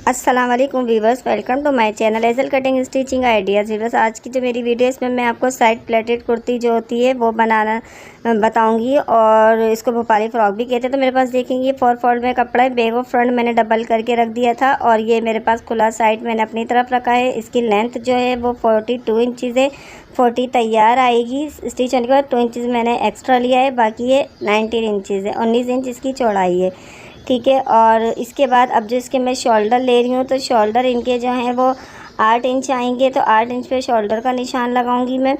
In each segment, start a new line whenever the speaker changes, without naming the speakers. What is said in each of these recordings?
अस्सलाम वालेकुम viewers, welcome to my channel एजल कटिंग स्टिचिंग आइडियाज़। वीवर्स, आज की जो मेरी वीडियो है इसमें मैं आपको साइड प्लेटेड कुर्ती जो होती है वो बनाना बताऊंगी, और इसको भोपाली फ्रॉक भी कहते हैं। तो मेरे पास देखेंगे ये 4 फोल्ड में कपड़ा है, बैक और फ्रंट मैंने डबल करके रख दिया था, और ये मेरे पास खुला साइड मैंने अपनी तरफ रखा है। इसकी लेंथ जो है वो 42 इंचज़ है। 40 तैयार आएगी, स्टिच होने के बाद 2 इंचज़ मैंने एक्स्ट्रा लिया है, बाकी ये 19 इंचज़ है। 19 इंच इसकी चौड़ाई है, ठीक है। और इसके बाद अब जो इसके मैं शोल्डर ले रही हूँ, तो शोल्डर इनके जो हैं वो 8 इंच आएंगे। तो 8 इंच पे शोल्डर का निशान लगाऊंगी मैं।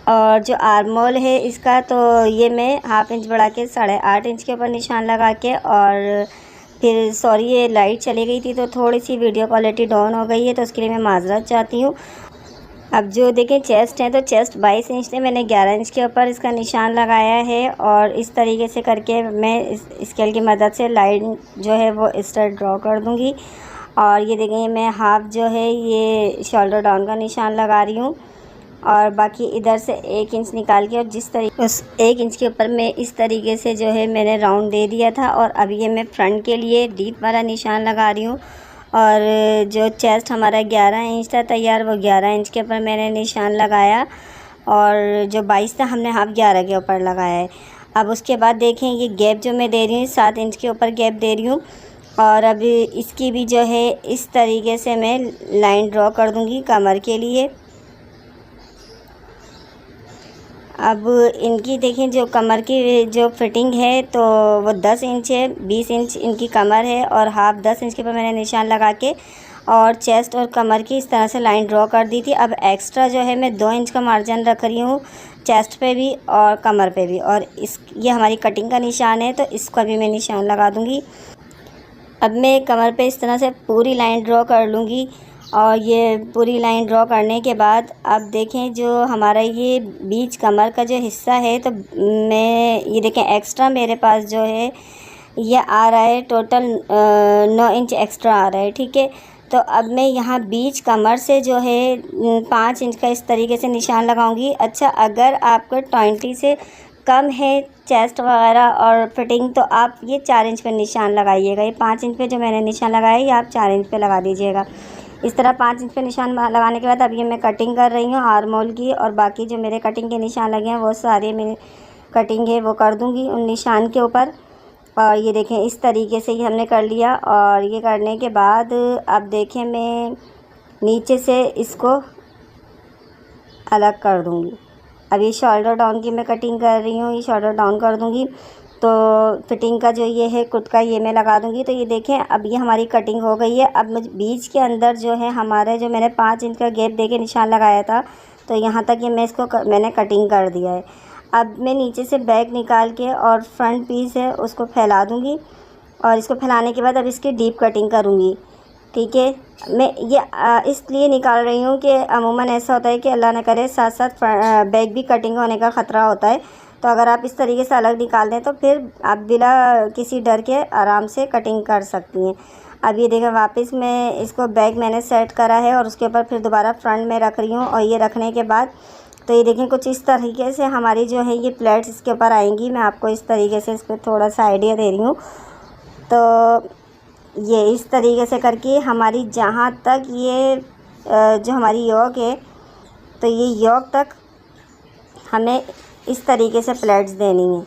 और जो आर्मोल है इसका, तो ये मैं हाफ इंच बढ़ा के 8.5 इंच के ऊपर निशान लगा के, और फिर सॉरी ये लाइट चली गई थी तो थोड़ी सी वीडियो क्वालिटी डाउन हो गई है, तो उसके लिए मैं माजरत चाहती हूँ। अब जो देखें चेस्ट है, तो चेस्ट 22 इंच है, मैंने 11 इंच के ऊपर इसका निशान लगाया है। और इस तरीके से करके मैं इस स्केल की मदद से लाइन जो है वो इस तरह ड्रॉ कर दूंगी। और ये देखें मैं हाफ जो है ये शोल्डर डाउन का निशान लगा रही हूँ, और बाकी इधर से 1 इंच निकाल के, और जिस तरीके उस 1 इंच के ऊपर मैं इस तरीके से जो है मैंने राउंड दे दिया था। और अब ये मैं फ्रंट के लिए डीप वाला निशान लगा रही हूँ। और जो चेस्ट हमारा 11 इंच था तैयार, वो 11 इंच के ऊपर मैंने निशान लगाया, और जो 22 था हमने हाफ 11 के ऊपर लगाया है। अब उसके बाद देखें ये गैप जो मैं दे रही हूँ 7 इंच के ऊपर गैप दे रही हूँ। और अब इसकी भी जो है इस तरीके से मैं लाइन ड्रॉ कर दूँगी कमर के लिए। अब इनकी देखें जो कमर की जो फिटिंग है, तो वो 10 इंच है। 20 इंच इनकी कमर है, और हाफ 10 इंच के ऊपर मैंने निशान लगा के और चेस्ट और कमर की इस तरह से लाइन ड्रॉ कर दी थी। अब एक्स्ट्रा जो है मैं 2 इंच का मार्जिन रख रही हूँ चेस्ट पे भी और कमर पे भी। और ये हमारी कटिंग का निशान है, तो इसका भी मैं निशान लगा दूँगी। अब मैं कमर पे इस तरह से पूरी लाइन ड्रॉ कर लूँगी। और ये पूरी लाइन ड्रॉ करने के बाद अब देखें जो हमारा ये बीच कमर का जो हिस्सा है, तो मैं ये देखें एक्स्ट्रा मेरे पास जो है ये आ रहा है टोटल 9 इंच एक्स्ट्रा आ रहा है, ठीक है। तो अब मैं यहाँ बीच कमर से जो है 5 इंच का इस तरीके से निशान लगाऊंगी। अच्छा, अगर आपको 20 से कम है चेस्ट वगैरह और फिटिंग, तो आप ये 4 इंच पे निशान लगाइएगा। ये 5 इंच पे जो मैंने निशान लगाया ये आप 4 इंच पे लगा दीजिएगा। इस तरह 5 इंच पे निशान लगाने के बाद अब ये मैं कटिंग कर रही हूँ आर्मोल की, और बाकी जो मेरे कटिंग के निशान लगे हैं वो सारे मेरे कटिंग है वो कर दूँगी उन निशान के ऊपर। और ये देखें इस तरीके से ही हमने कर लिया। और ये करने के बाद अब देखें मैं नीचे से इसको अलग कर दूँगी। अब ये शोल्डर डाउन की मैं कटिंग कर रही हूँ, ये शोल्डर डाउन कर दूँगी। तो फिटिंग का जो ये है कुट का ये मैं लगा दूँगी। तो ये देखें अब ये हमारी कटिंग हो गई है। अब मुझे बीच के अंदर जो है हमारे जो मैंने 5 इंच का गैप दे के निशान लगाया था, तो यहाँ तक ये मैं इसको मैंने कटिंग कर दिया है। अब मैं नीचे से बैक निकाल के और फ्रंट पीस है उसको फैला दूँगी, और इसको फैलाने के बाद अब इसकी डीप कटिंग करूँगी, ठीक है। मैं ये इसलिए निकाल रही हूँ कि अमूमन ऐसा होता है कि अल्लाह न करे साथ साथ बैक भी कटिंग होने का ख़तरा होता है। तो अगर आप इस तरीके से अलग निकाल दें तो फिर आप बिना किसी डर के आराम से कटिंग कर सकती हैं। अब ये देखें वापस मैं इसको बैक मैंने सेट करा है, और उसके ऊपर फिर दोबारा फ्रंट में रख रही हूँ। और ये रखने के बाद तो ये देखें कुछ इस तरीके से हमारी जो है ये प्लेट्स इसके ऊपर आएंगी। मैं आपको इस तरीके से इस पर थोड़ा सा आइडिया दे रही हूँ। तो ये इस तरीके से करके हमारी जहाँ तक ये जो हमारी योक है, तो ये योक तक हमें इस तरीके से प्लेट्स देनी है।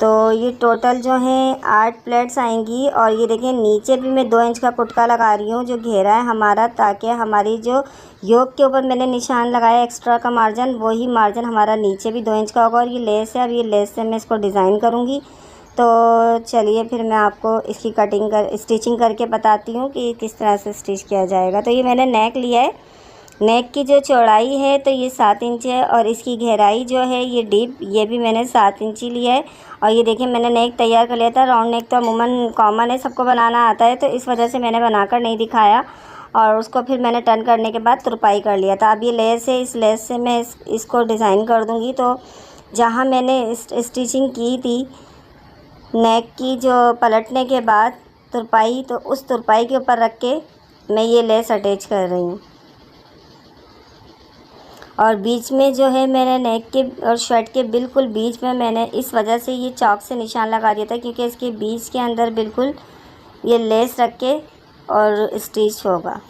तो ये टोटल जो है 8 प्लेट्स आएंगी। और ये देखें नीचे भी मैं 2 इंच का पुटका लगा रही हूँ जो घेरा है हमारा, ताकि हमारी जो योक के ऊपर मैंने निशान लगाया एक्स्ट्रा का मार्जिन, वही मार्जिन हमारा नीचे भी 2 इंच का होगा। और ये लेस है, अब ये लेस से मैं इसको डिज़ाइन करूँगी। तो चलिए फिर मैं आपको इसकी स्टिचिंग करके बताती हूँ कि किस तरह से स्टिच किया जाएगा। तो ये मैंने नेक लिया है। नेक की जो चौड़ाई है तो ये 7 इंच है, और इसकी गहराई जो है ये डीप ये भी मैंने 7 इंच ही लिया है। और ये देखिए मैंने नेक तैयार कर लिया था। राउंड नेक तो अमूमन कॉमन है, सबको बनाना आता है, तो इस वजह से मैंने बनाकर नहीं दिखाया। और उसको फिर मैंने टर्न करने के बाद तुरपाई कर लिया था। अब ये लेस है, इस लेस से मैं इसको डिज़ाइन कर दूँगी। तो जहाँ मैंने स्टिचिंग की थी नेक की जो पलटने के बाद तुरपाई, तो उस तुरपाई के ऊपर रख के मैं ये लेस अटैच कर रही हूँ। और बीच में जो है मेरे नेक के और शर्ट के बिल्कुल बीच में मैंने इस वजह से ये चॉक से निशान लगा दिया था, क्योंकि इसके बीच के अंदर बिल्कुल ये लेस रख के और स्टिच होगा।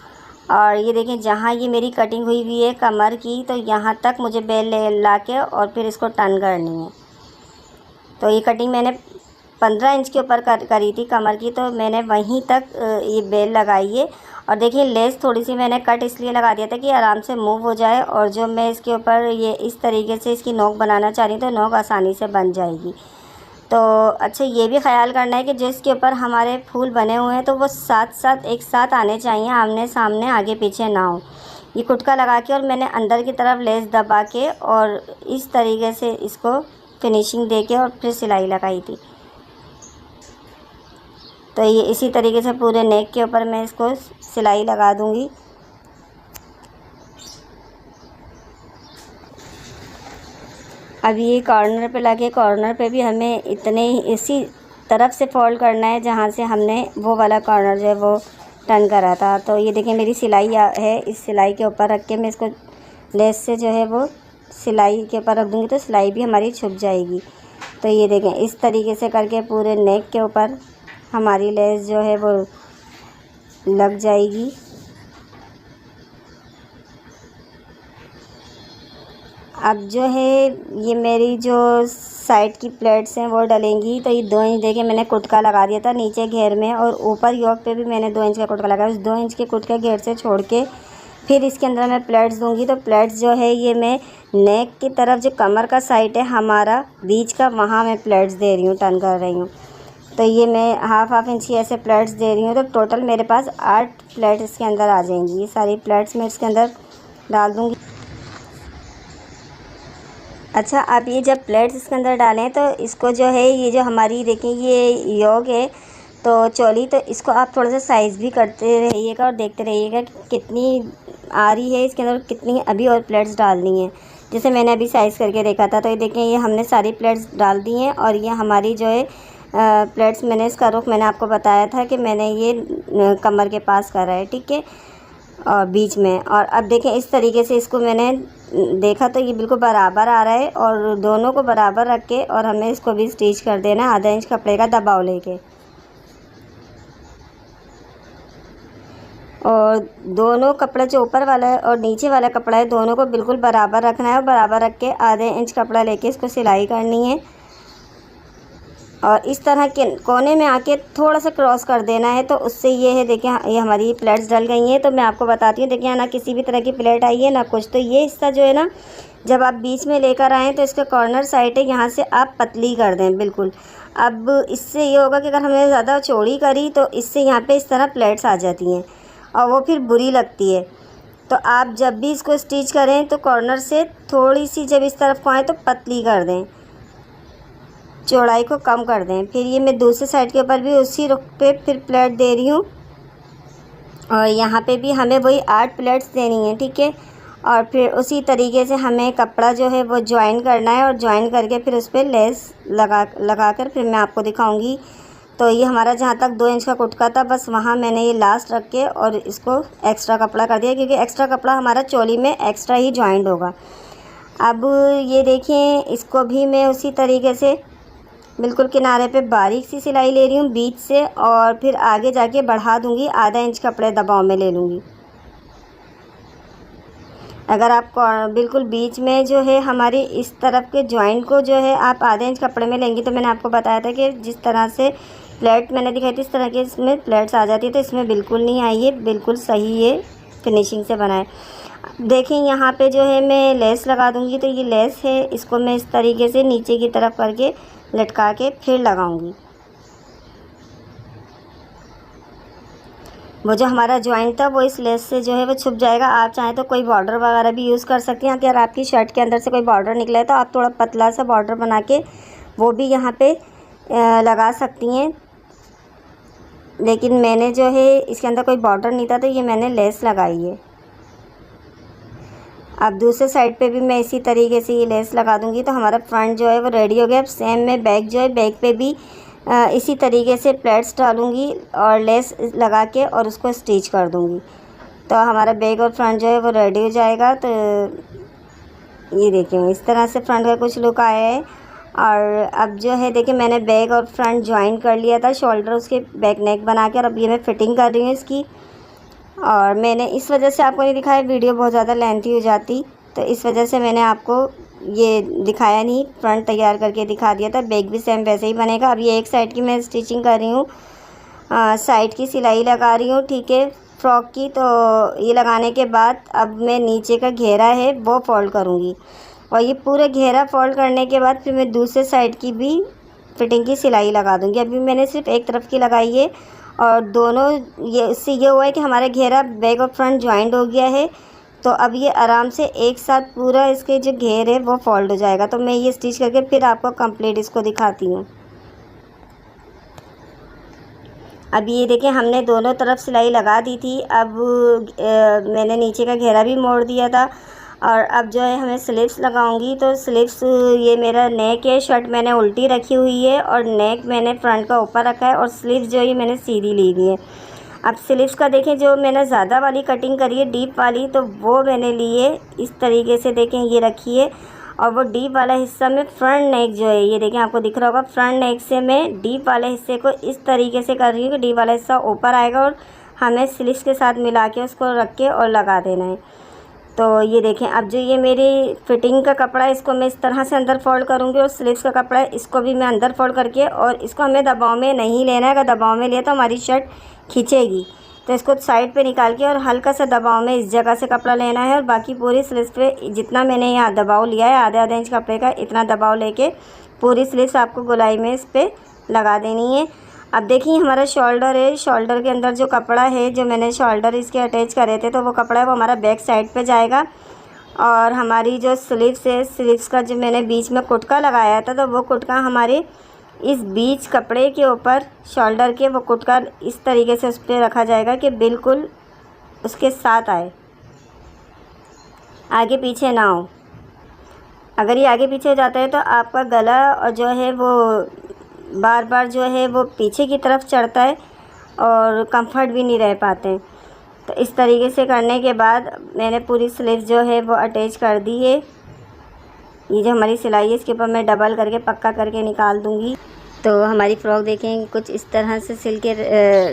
और ये देखें, जहाँ ये मेरी कटिंग हुई हुई है कमर की, तो यहाँ तक मुझे बेल ला के और फिर इसको टर्न करनी है। तो ये कटिंग मैंने 15 इंच के ऊपर करी थी कमर की, तो मैंने वहीं तक ये बेल लगाई है। और देखिए, लेस थोड़ी सी मैंने कट इसलिए लगा दिया था कि आराम से मूव हो जाए, और जो मैं इसके ऊपर ये इस तरीके से इसकी नोक बनाना चाह रही हूँ, तो नोक आसानी से बन जाएगी। तो अच्छा, ये भी ख्याल करना है कि जो इसके ऊपर हमारे फूल बने हुए हैं तो वो साथ साथ एक साथ आने चाहिए, आमने सामने, आगे पीछे ना हो। ये कुटका लगा के और मैंने अंदर की तरफ लेस दबा के और इस तरीके से इसको फिनिशिंग दे के और फिर सिलाई लगाई थी। तो ये इसी तरीके से पूरे नेक के ऊपर मैं इसको सिलाई लगा दूंगी। अब ये कॉर्नर पे लगे, कॉर्नर पे भी हमें इतने ही इसी तरफ से फोल्ड करना है जहाँ से हमने वो वाला कॉर्नर जो है वो टर्न करा था। तो ये देखें, मेरी सिलाई है, इस सिलाई के ऊपर रख के मैं इसको लेस से जो है वो सिलाई के ऊपर रख दूँगी, तो सिलाई भी हमारी छुप जाएगी। तो ये देखें, इस तरीके से करके पूरे नेक के ऊपर हमारी लेस जो है वो लग जाएगी। अब जो है ये मेरी जो साइड की प्लेट्स हैं वो डलेंगी। तो ये 2 इंच देखिए मैंने कुटका लगा दिया था नीचे घेर में, और ऊपर योक पे भी मैंने 2 इंच का कुटका लगाया। उस 2 इंच के कुटके घेर से छोड़ के फिर इसके अंदर मैं प्लेट्स दूंगी। तो प्लेट्स जो है ये मैं नेक की तरफ, जो कमर का साइड है हमारा बीच का, वहाँ मैं प्लेट्स दे रही हूँ, टर्न कर रही हूँ। तो ये मैं हाफ इंच की ऐसे प्लेट्स दे रही हूँ। तो टोटल मेरे पास 8 प्लेट इसके अंदर आ जाएंगी। ये सारी प्लेट्स मैं इसके अंदर डाल दूँगी। अच्छा, आप ये जब प्लेट्स इसके अंदर डालें तो इसको जो है, ये जो हमारी देखें ये योक है तो चोली, तो इसको आप थोड़ा सा साइज़ भी करते रहिएगा और देखते रहिएगा कि कितनी आ रही है इसके अंदर, कितनी अभी और प्लेट्स डालनी है। जैसे मैंने अभी साइज़ करके देखा था, तो ये देखें, ये हमने सारी प्लेट्स डाल दी हैं। और ये हमारी जो है प्लेट्स, मैंने इसका रुख मैंने आपको बताया था कि मैंने ये कमर के पास करा है, ठीक है, और बीच में। और अब देखें, इस तरीके से इसको मैंने देखा तो ये बिल्कुल बराबर आ रहा है, और दोनों को बराबर रख के और हमें इसको भी स्टिच कर देना है आधा इंच कपड़े का दबाव लेके। और दोनों कपड़ा, जो ऊपर वाला है और नीचे वाला कपड़ा है, दोनों को बिल्कुल बराबर रखना है, और बराबर रख के आधे इंच कपड़ा लेके इसको सिलाई करनी है। और इस तरह के कोने में आके थोड़ा सा क्रॉस कर देना है। तो उससे ये है, देखिए ये हमारी प्लेट्स डल गई हैं। तो मैं आपको बताती हूँ, देखिए ना किसी भी तरह की प्लेट आई है ना कुछ। तो ये हिस्सा जो है ना, जब आप बीच में लेकर आएँ तो इसका कॉर्नर साइड है, यहाँ से आप पतली कर दें बिल्कुल। अब इससे ये होगा कि अगर हमने ज़्यादा चौड़ी करी तो इससे यहाँ पे इस तरह प्लेट्स आ जाती हैं और वो फिर बुरी लगती है। तो आप जब भी इसको स्टिच करें तो कॉर्नर से थोड़ी सी जब इस तरफ को आए तो पतली कर दें, चौड़ाई को कम कर दें। फिर ये मैं दूसरे साइड के ऊपर भी उसी रुख पे फिर प्लेट दे रही हूँ, और यहाँ पे भी हमें वही 8 प्लेट्स देनी है, ठीक है। और फिर उसी तरीके से हमें कपड़ा जो है वो ज्वाइन करना है, और ज्वाइन करके फिर उस पर लेस लगा कर फिर मैं आपको दिखाऊंगी। तो ये हमारा जहाँ तक 2 इंच का कुटका था, बस वहाँ मैंने ये लास्ट रख के और इसको एक्स्ट्रा कपड़ा कर दिया, क्योंकि एक्स्ट्रा कपड़ा हमारा चोली में एक्स्ट्रा ही ज्वाइंट होगा। अब ये देखें, इसको भी मैं उसी तरीके से बिल्कुल किनारे पे बारीक सी सिलाई ले रही हूँ बीच से, और फिर आगे जाके बढ़ा दूँगी, आधा इंच कपड़े दबाव में ले लूँगी। अगर आप बिल्कुल बीच में जो है हमारी इस तरफ के जॉइंट को जो है आप आधे इंच कपड़े में लेंगी, तो मैंने आपको बताया था कि जिस तरह से प्लेट मैंने दिखाई थी इस तरह के इसमें प्लेट्स आ जाती है। तो इसमें बिल्कुल नहीं आई है, बिल्कुल सही ये फिनिशिंग से बनाए। देखें, यहाँ पे जो है मैं लेस लगा दूँगी। तो ये लेस है, इसको मैं इस तरीके से नीचे की तरफ करके लटका के फिर लगाऊंगी। वो जो हमारा जॉइंट था वो इस लेस से जो है वो छुप जाएगा। आप चाहें तो कोई बॉर्डर वगैरह भी यूज़ कर सकती हैं। अगर आपकी शर्ट के अंदर से कोई बॉर्डर निकला है तो आप थोड़ा पतला सा बॉर्डर बना के वो भी यहाँ पे लगा सकती हैं। लेकिन मैंने जो है इसके अंदर कोई बॉर्डर नहीं था, तो ये मैंने लेस लगाई है। अब दूसरे साइड पे भी मैं इसी तरीके से ये लेस लगा दूंगी। तो हमारा फ्रंट जो है वो रेडी हो गया। अब सेम मैं बैक जो है, बैक पे भी इसी तरीके से प्लेट्स डालूंगी और लेस लगा के और उसको स्टिच कर दूंगी। तो हमारा बैक और फ्रंट जो है वो रेडी हो जाएगा। तो ये देखिए इस तरह से फ्रंट का कुछ लुक आया है। और अब जो है देखिए मैंने बैक और फ्रंट ज्वाइन कर लिया था, शोल्डर उसके बैक नेक बना के, और अब ये मैं फ़िटिंग कर रही हूँ इसकी। और मैंने इस वजह से आपको नहीं दिखाया, वीडियो बहुत ज़्यादा लेंथी हो जाती, तो इस वजह से मैंने आपको ये दिखाया नहीं, फ्रंट तैयार करके दिखा दिया था। बैक भी सेम वैसे ही बनेगा। अब ये एक साइड की मैं स्टिचिंग कर रही हूँ, साइड की सिलाई लगा रही हूँ, ठीक है, फ्रॉक की। तो ये लगाने के बाद अब मैं नीचे का घेरा है वो फोल्ड करूँगी, और ये पूरा घेरा फोल्ड करने के बाद फिर मैं दूसरे साइड की भी फिटिंग की सिलाई लगा दूँगी। अभी मैंने सिर्फ एक तरफ की लगाई है, और दोनों ये इससे ये हुआ है कि हमारा घेरा बैक और फ्रंट ज्वाइंट हो गया है। तो अब ये आराम से एक साथ पूरा इसके जो घेर है वो फोल्ड हो जाएगा। तो मैं ये स्टिच करके फिर आपको कंप्लीट इसको दिखाती हूँ। अब ये देखिए हमने दोनों तरफ सिलाई लगा दी थी। अब मैंने नीचे का घेरा भी मोड़ दिया था, और अब जो है हमें स्लीव्स लगाऊंगी। तो स्लीव्स, ये मेरा नेक है, शर्ट मैंने उल्टी रखी हुई है, और नेक मैंने फ्रंट का ऊपर रखा है, और स्लीव्स जो है मैंने सीधी ली हुई है। अब स्लीव्स का देखें, जो मैंने ज़्यादा वाली कटिंग करी है डीप वाली, तो वो मैंने ली है इस तरीके से, देखें ये रखी है। और वो डीप वाला हिस्सा में फ्रंट नेक जो है, ये देखें आपको दिख रहा होगा, फ्रंट नेक से मैं डीप वाले हिस्से को इस तरीके से कर रही हूँ कि डीप वाला हिस्सा ऊपर आएगा, और हमें स्लीव्स के साथ मिला के उसको रख के और लगा देना है। तो ये देखें अब जो ये मेरी फ़िटिंग का कपड़ा है, इसको मैं इस तरह से अंदर फोल्ड करूँगी, और स्लीव्स का कपड़ा है इसको भी मैं अंदर फोल्ड करके, और इसको हमें दबाव में नहीं लेना है। अगर दबाव में लिया तो हमारी शर्ट खींचेगी, तो इसको साइड पे निकाल के और हल्का सा दबाव में इस जगह से कपड़ा लेना है, और बाकी पूरी स्लीव्स पे जितना मैंने यहाँ दबाव लिया है आधे आधे इंच कपड़े का, इतना दबाव लेके पूरी स्लीव्स आपको गोलाई में इस पर लगा देनी है। अब देखिए हमारा शोल्डर है, शोल्डर के अंदर जो कपड़ा है, जो मैंने शोल्डर इसके अटैच करे थे, तो वो कपड़ा है वो हमारा बैक साइड पे जाएगा। और हमारी जो स्लीव्स है, स्लीव्स का जो मैंने बीच में कुटका लगाया था, तो वो कुटका हमारे इस बीच कपड़े के ऊपर शोल्डर के, वो कुटका इस तरीके से उस पर रखा जाएगा कि बिल्कुल उसके साथ आए, आगे पीछे ना हो। अगर ये आगे पीछे हो जाता है तो आपका गला और जो है वो बार बार जो है वो पीछे की तरफ चढ़ता है, और कंफर्ट भी नहीं रह पाते हैं। तो इस तरीके से करने के बाद मैंने पूरी स्लीव जो है वो अटैच कर दी है। ये जो हमारी सिलाई है इसके ऊपर मैं डबल करके पक्का करके निकाल दूँगी। तो हमारी फ़्रॉक देखें कुछ इस तरह से सिल के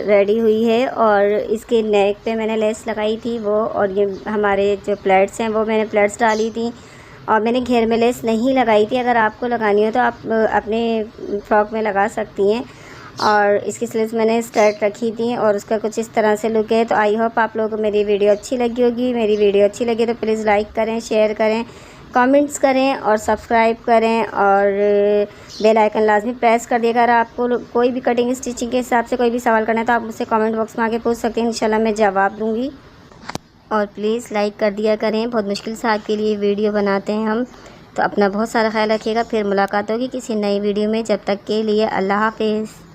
रेडी हुई है, और इसके नेक पे मैंने लेस लगाई थी वो, और ये हमारे जो प्लेट्स हैं वो मैंने प्लेट्स डाली थी, और मैंने घेर में लेस नहीं लगाई थी। अगर आपको लगानी हो तो आप अपने फ़्रॉक में लगा सकती हैं। और इसकी स्लीव्स मैंने स्ट्रेट रखी थी, और उसका कुछ इस तरह से लुक है। तो आई होप आप लोगों को मेरी वीडियो अच्छी लगी होगी। मेरी वीडियो अच्छी लगी तो प्लीज़ लाइक करें, शेयर करें, कमेंट्स करें और सब्सक्राइब करें, और बेल आइकन लाजमी प्रेस कर दिएगा। अगर आपको कोई भी कटिंग स्टिचिंग के हिसाब से कोई भी सवाल करना है तो आप मुझसे कमेंट बॉक्स में आके पूछ सकते हैं, इंशाल्लाह मैं जवाब दूँगी। और प्लीज़ लाइक कर दिया करें, बहुत मुश्किल से आपके लिए वीडियो बनाते हैं हम। तो अपना बहुत सारा ख्याल रखिएगा, फिर मुलाकात होगी किसी नई वीडियो में। जब तक के लिए अल्लाह हाफिज़।